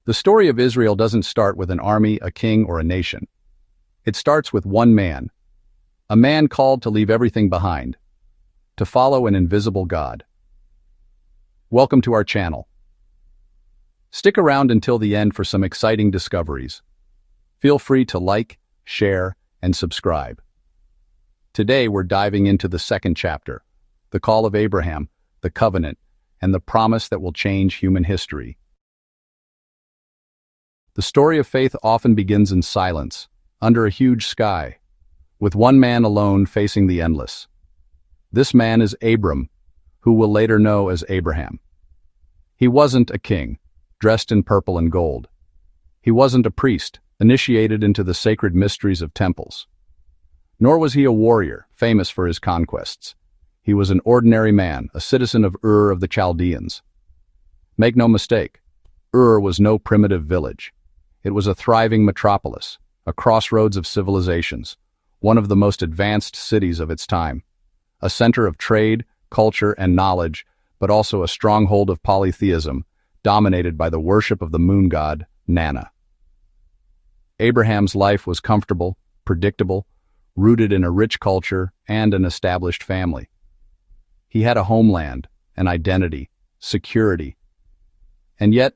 The story of Israel doesn't start with an army, a king, or a nation. It starts with one man, a man called to leave everything behind, to follow an invisible God. Welcome to our channel. Stick around until the end for some exciting discoveries. Feel free to like, share, and subscribe. Today we're diving into the second chapter, the call of Abraham, the covenant, and the promise that will change human history. The story of faith often begins in silence, under a huge sky, with one man alone facing the endless. This man is Abram, who we'll later know as Abraham. He wasn't a king, dressed in purple and gold. He wasn't a priest, initiated into the sacred mysteries of temples. Nor was he a warrior, famous for his conquests. He was an ordinary man, a citizen of Ur of the Chaldeans. Make no mistake, Ur was no primitive village. It was a thriving metropolis, a crossroads of civilizations, one of the most advanced cities of its time, a center of trade, culture, and knowledge, but also a stronghold of polytheism, dominated by the worship of the moon god, Nana. Abraham's life was comfortable, predictable, rooted in a rich culture and an established family. He had a homeland, an identity, security. And yet,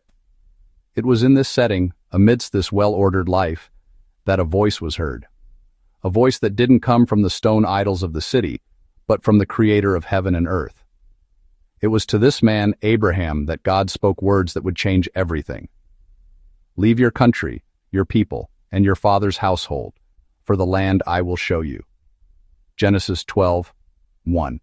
it was in this setting, amidst this well-ordered life, that a voice was heard. A voice that didn't come from the stone idols of the city, but from the creator of heaven and earth. It was to this man, Abraham, that God spoke words that would change everything. Leave your country, your people, and your father's household, for the land I will show you. Genesis 12:1.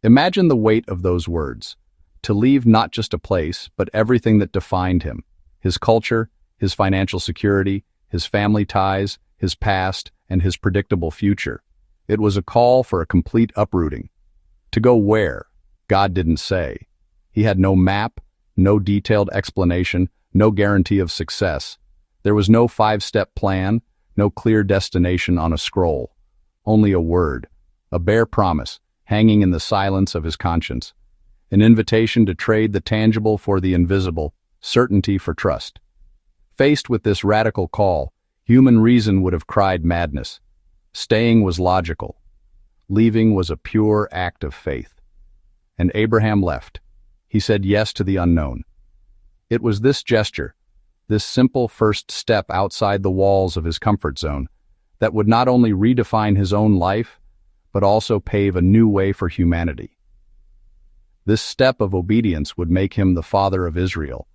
Imagine the weight of those words, to leave not just a place, but everything that defined him, his culture, his financial security, his family ties, his past, and his predictable future. It was a call for a complete uprooting. To go where? God didn't say. He had no map, no detailed explanation, no guarantee of success. There was no 5-step plan, no clear destination on a scroll. Only a word, a bare promise, hanging in the silence of his conscience. An invitation to trade the tangible for the invisible, certainty for trust. Faced with this radical call, human reason would have cried madness. Staying was logical. Leaving was a pure act of faith. And Abraham left. He said yes to the unknown. It was this gesture, this simple first step outside the walls of his comfort zone, that would not only redefine his own life, but also pave a new way for humanity. This step of obedience would make him the father of Israel,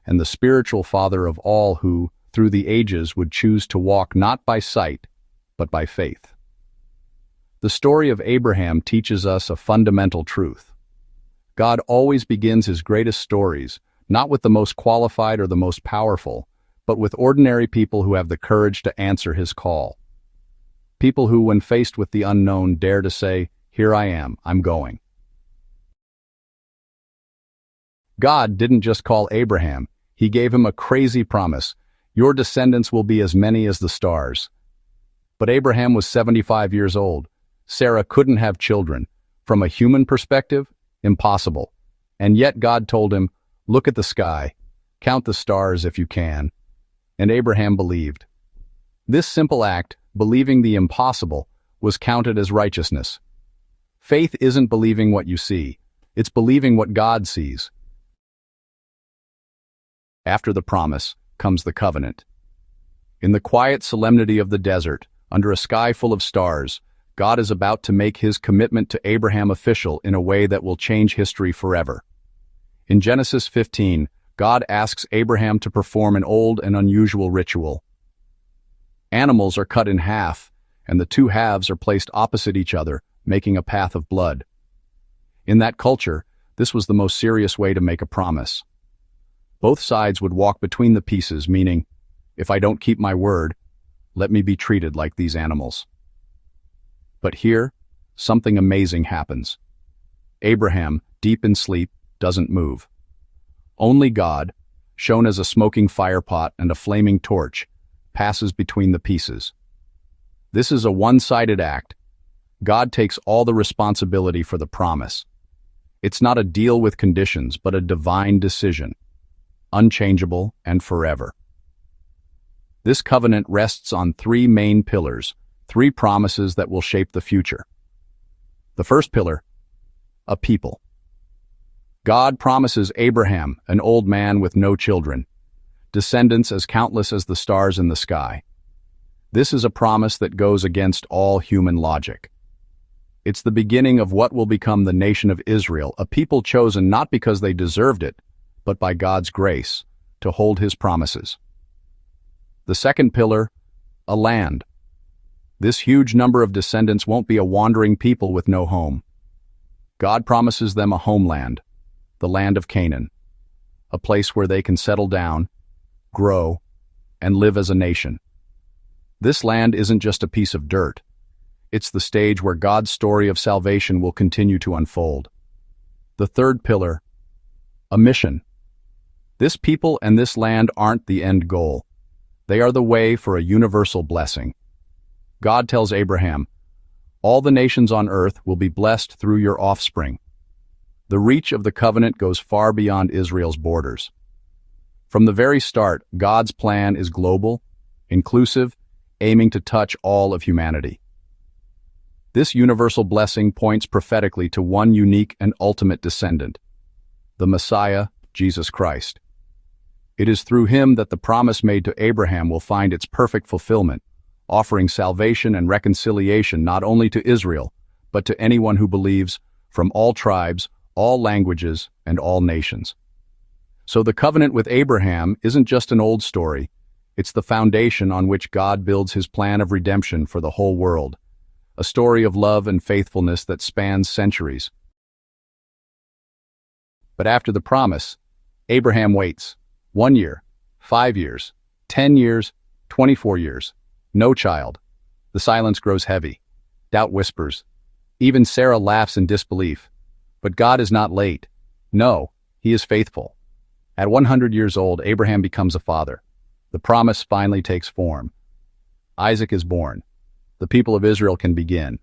and the spiritual father of all who, through the ages, would choose to walk not by sight, but by faith. The story of Abraham teaches us a fundamental truth. God always begins his greatest stories, not with the most qualified or the most powerful, but with ordinary people who have the courage to answer his call. People who, when faced with the unknown, dare to say, "Here I am, I'm going." God didn't just call Abraham, he gave him a crazy promise. Your descendants will be as many as the stars. But Abraham was 75 years old. Sarah couldn't have children. From a human perspective, impossible. And yet God told him, "Look at the sky. Count the stars if you can." And Abraham believed. This simple act, believing the impossible, was counted as righteousness. Faith isn't believing what you see. It's believing what God sees. After the promise comes the covenant. In the quiet solemnity of the desert, under a sky full of stars, God is about to make his commitment to Abraham official in a way that will change history forever. In Genesis 15, God asks Abraham to perform an old and unusual ritual. Animals are cut in half, and the two halves are placed opposite each other, making a path of blood. In that culture, this was the most serious way to make a promise. Both sides would walk between the pieces, meaning, if I don't keep my word, let me be treated like these animals. But here, something amazing happens. Abraham, deep in sleep, doesn't move. Only God, shown as a smoking firepot and a flaming torch, passes between the pieces. This is a one-sided act. God takes all the responsibility for the promise. It's not a deal with conditions, but a divine decision. unchangeable, and forever. This covenant rests on three main pillars, three promises that will shape the future. The first pillar, a people. God promises Abraham, an old man with no children, descendants as countless as the stars in the sky. This is a promise that goes against all human logic. It's the beginning of what will become the nation of Israel, a people chosen not because they deserved it, but by God's grace, to hold His promises. The second pillar, a land. This huge number of descendants won't be a wandering people with no home. God promises them a homeland, the land of Canaan, a place where they can settle down, grow, and live as a nation. This land isn't just a piece of dirt. It's the stage where God's story of salvation will continue to unfold. The third pillar, a mission. This people and this land aren't the end goal. They are the way for a universal blessing. God tells Abraham, "All the nations on earth will be blessed through your offspring." The reach of the covenant goes far beyond Israel's borders. From the very start, God's plan is global, inclusive, aiming to touch all of humanity. This universal blessing points prophetically to one unique and ultimate descendant, the Messiah, Jesus Christ. It is through him that the promise made to Abraham will find its perfect fulfillment, offering salvation and reconciliation not only to Israel, but to anyone who believes, from all tribes, all languages, and all nations. So the covenant with Abraham isn't just an old story, it's the foundation on which God builds his plan of redemption for the whole world, a story of love and faithfulness that spans centuries. But after the promise, Abraham waits. 1 year, 5 years, 10 years, 24 years. No child. The silence grows heavy. Doubt whispers. Even Sarah laughs in disbelief. But God is not late. No, he is faithful. At 100 years old, Abraham becomes a father. The promise finally takes form. Isaac is born. The people of Israel can begin.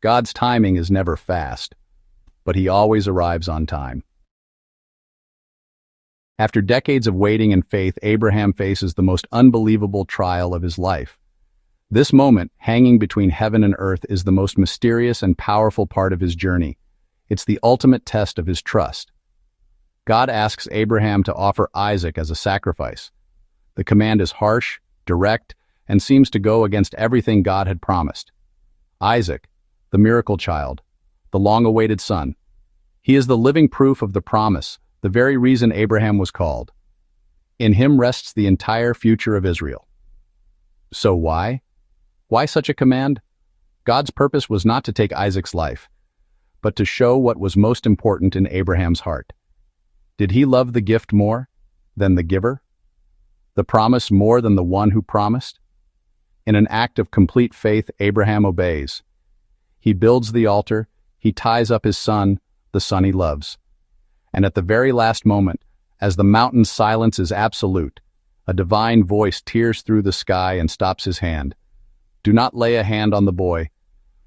God's timing is never fast, but he always arrives on time. After decades of waiting and faith, Abraham faces the most unbelievable trial of his life. This moment, hanging between heaven and earth, is the most mysterious and powerful part of his journey. It's the ultimate test of his trust. God asks Abraham to offer Isaac as a sacrifice. The command is harsh, direct, and seems to go against everything God had promised. Isaac, the miracle child, the long-awaited son. He is the living proof of the promise, the very reason Abraham was called. In him rests the entire future of Israel. So why? Why such a command? God's purpose was not to take Isaac's life, but to show what was most important in Abraham's heart. Did he love the gift more than the giver? The promise more than the one who promised? In an act of complete faith, Abraham obeys. He builds the altar, he ties up his son, the son he loves. And at the very last moment, as the mountain's silence is absolute, a divine voice tears through the sky and stops his hand. "Do not lay a hand on the boy,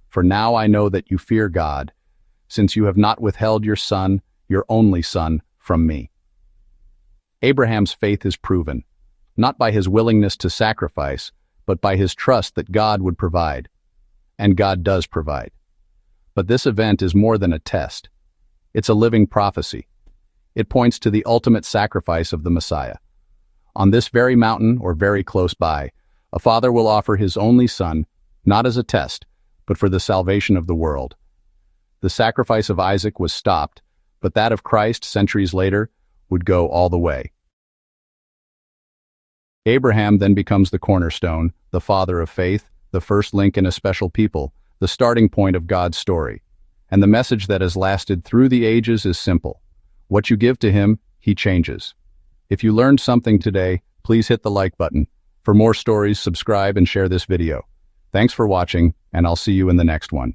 for now I know that you fear God, since you have not withheld your son, your only son, from me." Abraham's faith is proven, not by his willingness to sacrifice, but by his trust that God would provide. And God does provide. But this event is more than a test. It's a living prophecy. It points to the ultimate sacrifice of the Messiah. On this very mountain, or very close by, a father will offer his only son, not as a test, but for the salvation of the world. The sacrifice of Isaac was stopped, but that of Christ, centuries later, would go all the way. Abraham then becomes the cornerstone, the father of faith, the first link in a special people, the starting point of God's story. And the message that has lasted through the ages is simple. What you give to him, he changes. If you learned something today, please hit the like button. For more stories, subscribe and share this video. Thanks for watching, and I'll see you in the next one.